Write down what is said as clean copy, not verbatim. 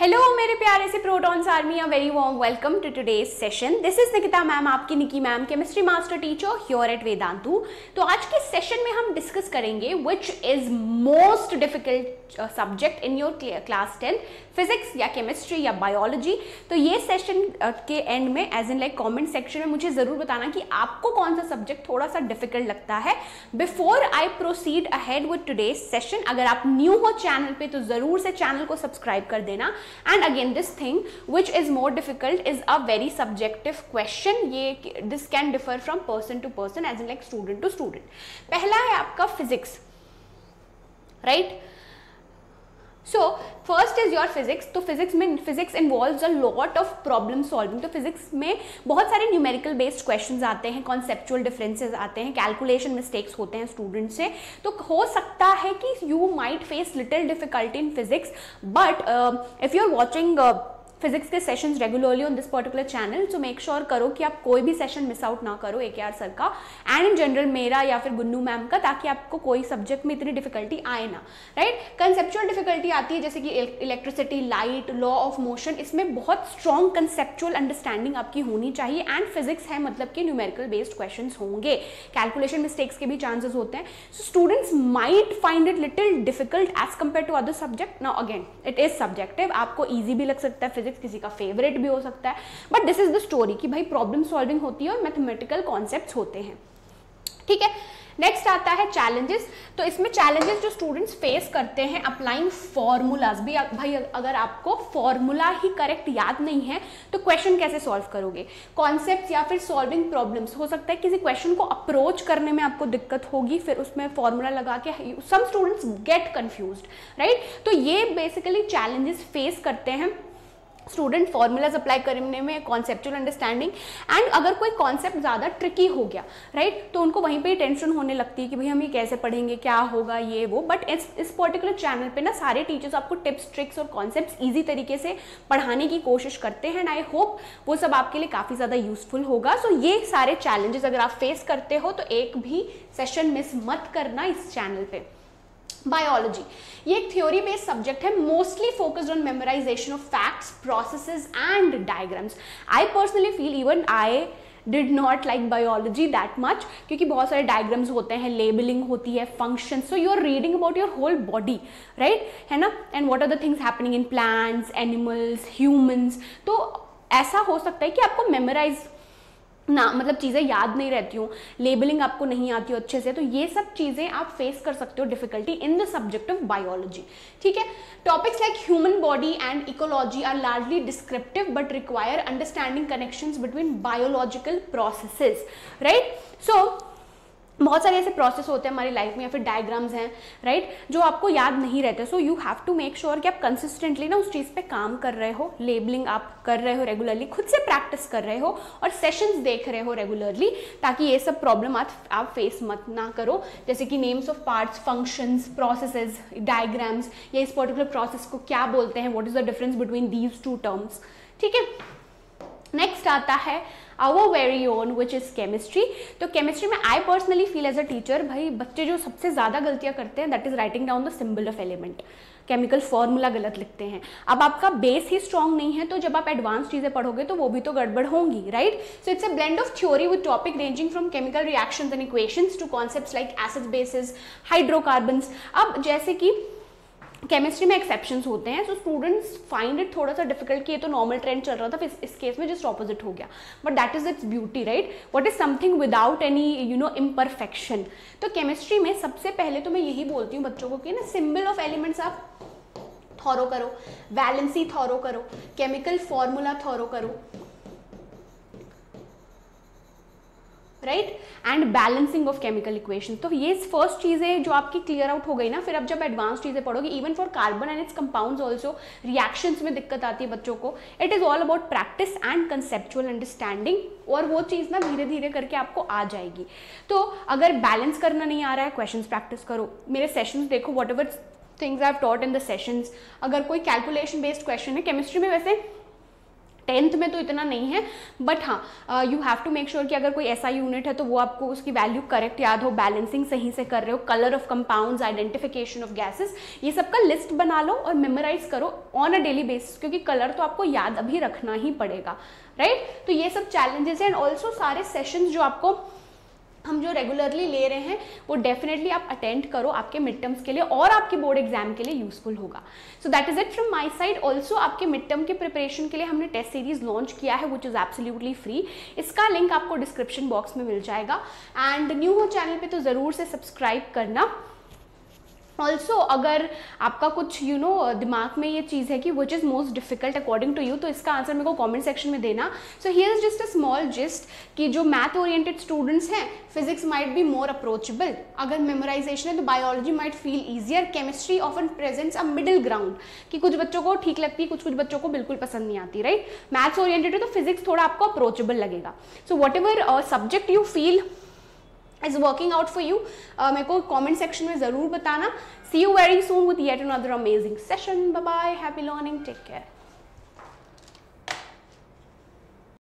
Hello मेरे प्यारे से protons army, a very warm welcome to today's session. This is Nikita ma'am, आपकी Niki ma'am, chemistry master teacher here at Vedantu. तो आज के सेशन में हम डिस्कस करेंगे which is most difficult subject in your class 10, physics या केमिस्ट्री या बायोलॉजी। तो ये सेशन के एंड में as in like comment section में मुझे जरूर बताना कि आपको कौन सा सब्जेक्ट थोड़ा सा डिफिकल्ट लगता है। Before I proceed ahead with today's session, अगर आप न्यू हो चैनल पे तो जरूर से चैनल को सब्सक्राइब कर देना। And again, this thing which is more difficult is a very subjective question. ये this can differ from person to person, as in like student to student. पहला है आपका physics, right? So first is your physics. तो physics में physics involves a lot of problem solving. तो physics में बहुत सारे numerical based questions आते हैं, conceptual differences आते हैं, calculation mistakes होते हैं student से। तो हो सकता है कि you might face little difficulty in physics, but if you're watching physics के sessions regularly on this particular channel, so make sure करो कि आप कोई भी सेशन मिस आउट ना करो AKR सर का एंड इन जनरल मेरा या फिर गुन्नू मैम का, ताकि आपको कोई सब्जेक्ट में इतनी डिफिकल्टी आए ना, राइट। कंसेप्चुअल डिफिकल्टी आती है जैसे कि electricity, light, law of motion, इसमें बहुत स्ट्रॉन्ग कंसेप्चुअल अंडरस्टैंडिंग आपकी होनी चाहिए। एंड फिजिक्स है मतलब कि न्यूमेरिकल बेस्ड क्वेश्चन होंगे, कैलकुलेशन मिस्टेक्स के भी चांसेस होते हैं। So students might find it little difficult as compare to other subject. Now again it is subjective, आपको ईजी भी लग सकता है फिजिक्स, किसी का फेवरेट भी हो सकता है, but this is the story कि भाई प्रॉब्लम सॉल्विंग होती है और मैथमेटिकल कॉन्सेप्ट्स होते हैं, ठीक है। नेक्स्ट आता है चैलेंजेस। तो इसमें चैलेंजेस जो स्टूडेंट्स फेस करते हैं अप्लाइंग फॉर्मूलाज भी। भाई अगर आपको फॉर्मूला ही करेक्ट याद नहीं है तो क्वेश्चन कैसे सॉल्व करोगे, कॉन्सेप्ट्स या फिर सॉल्विंग प्रॉब्लम्स। हो सकता है किसी क्वेश्चन को अप्रोच करने में आपको दिक्कत होगी, फिर उसमें फॉर्मूला लगा के some students get confused, right. तो ये बेसिकली चैलेंजेस फेस करते हैं स्टूडेंट फॉर्मूलाज अप्लाई करने में, कॉन्सेप्चुअल अंडरस्टैंडिंग। एंड अगर कोई कॉन्सेप्ट ज़्यादा ट्रिकी हो गया, राइट, तो उनको वहीं पे ही टेंशन होने लगती है कि भाई हम ये कैसे पढ़ेंगे, क्या होगा ये वो। बट इस पर्टिकुलर चैनल पे ना सारे टीचर्स आपको टिप्स, ट्रिक्स और कॉन्सेप्ट्स ईजी तरीके से पढ़ाने की कोशिश करते हैं एंड आई होप वो सब आपके लिए काफ़ी ज़्यादा यूजफुल होगा। सो ये सारे चैलेंजेस अगर आप फेस करते हो तो एक भी सेशन मिस मत करना इस चैनल पे। बायोलॉजी ये एक थ्योरी बेस्ड सब्जेक्ट है, mostly focused on memorization of facts, processes and diagrams. I personally feel even I did not like biology that much, क्योंकि बहुत सारे डायग्राम्स होते हैं, लेबलिंग होती है, function, so you are reading about your whole body, right, है ना, and what are the things happening in plants, animals, humans. तो ऐसा हो सकता है कि आपको मेमोराइज ना, मतलब चीज़ें याद नहीं रहती हो, लेबलिंग आपको नहीं आती हो अच्छे से, तो ये सब चीज़ें आप फेस कर सकते हो difficulty in the subject of biology, ठीक है। Topics like human body and ecology are largely descriptive but require understanding connections between biological processes, right. So बहुत सारे ऐसे प्रोसेस होते हैं हमारी लाइफ में या फिर डायग्राम्स हैं, राइट, जो आपको याद नहीं रहते। So you have to make sure कि आप कंसिस्टेंटली ना उस चीज़ पे काम कर रहे हो, लेबलिंग आप कर रहे हो रेगुलरली, खुद से प्रैक्टिस कर रहे हो और सेशंस देख रहे हो रेगुलरली, ताकि ये सब प्रॉब्लम आप फेस मत ना करो, जैसे कि names of parts, functions, processes, diagrams, या इस पर्टिकुलर प्रोसेस को क्या बोलते हैं, what is the difference between these two terms, ठीक है। नेक्स्ट आता है our very own which is chemistry। तो केमिस्ट्री में I personally feel as a teacher, भाई बच्चे जो सबसे ज़्यादा गलतियाँ करते हैं that is writing down the symbol of element, chemical formula गलत लिखते हैं। अब आपका बेस ही स्ट्रॉन्ग नहीं है तो जब आप एडवांस चीज़ें पढ़ोगे तो वो भी तो गड़बड़ होंगी, right. So it's a blend of theory with topic ranging from chemical reactions and equations to concepts like acids, bases, hydrocarbons. अब जैसे कि केमिस्ट्री में एक्सेप्शंस होते हैं, सो स्टूडेंट्स फाइंड इट थोड़ा सा डिफिकल्ट कि ये तो नॉर्मल ट्रेंड चल रहा था, फिर इस केस में जस्ट ऑपोजिट हो गया, but that is its beauty, right. What is something without any imperfection. तो केमिस्ट्री में सबसे पहले तो मैं यही बोलती हूँ बच्चों को कि ना सिंबल ऑफ एलिमेंट्स आप थॉरो करो, वैलेंसी थॉरो करो, केमिकल फॉर्मूला थॉरो करो, right, and balancing of chemical equation. तो ये फर्स्ट चीज़ें जो आपकी क्लियर आउट हो गई ना, फिर अब जब एडवांस चीज़ें पढ़ोगे, even for carbon and it's compounds also reactions में दिक्कत आती है बच्चों को। It is all about practice and conceptual understanding, और वो चीज़ ना धीरे धीरे करके आपको आ जाएगी। तो अगर बैलेंस करना नहीं आ रहा है, क्वेश्चंस प्रैक्टिस करो, मेरे सेशंस देखो, what ever things I have taught in the sessions. अगर कोई कैलकुलेशन बेस्ड क्वेश्चन है केमिस्ट्री में, वैसे 10th में तो इतना नहीं है, बट हाँ you have to make sure कि अगर कोई ऐसा यूनिट है तो वो आपको उसकी वैल्यू करेक्ट याद हो, बैलेंसिंग सही से कर रहे हो, colour of compounds, identification of gases, ये सब का लिस्ट बना लो और मेमोराइज करो ऑन अ डेली बेसिस, क्योंकि कलर तो आपको याद अभी रखना ही पड़ेगा, राइट। तो ये सब चैलेंजेस हैं। एंड ऑल्सो सारे सेशंस जो आपको हम जो रेगुलरली ले रहे हैं वो डेफिनेटली आप अटेंड करो, आपके मिड टर्म्स के लिए और आपके बोर्ड एग्जाम के लिए यूजफुल होगा। So that is it from my side. Also आपके मिड टर्म के प्रिपरेशन के लिए हमने टेस्ट सीरीज लॉन्च किया है विच इज एब्सोल्युटली फ्री। इसका लिंक आपको डिस्क्रिप्शन बॉक्स में मिल जाएगा। एंड न्यू हो चैनल पे तो ज़रूर से सब्सक्राइब करना। ऑल्सो अगर आपका कुछ दिमाग में ये चीज़ है कि which is most difficult according to you, तो इसका आंसर मेरे को कमेंट सेक्शन में देना। So here is just a small gist कि जो मैथ ओरिएंटेड स्टूडेंट्स हैं, physics might be more approachable, अगर मेमोराइजेशन है तो biology might feel easier, chemistry often presents a middle ground कि कुछ बच्चों को ठीक लगती है, कुछ बच्चों को बिल्कुल पसंद नहीं आती, राइट। मैथ्स ओरिएंटेड है तो फिजिक्स थोड़ा आपको अप्रोचेबल लगेगा। So what ever subject you feel is working out for you, मेरे को comment section में ज़रूर बताना। See you very soon with yet another amazing session. Bye bye. Happy learning. Take care.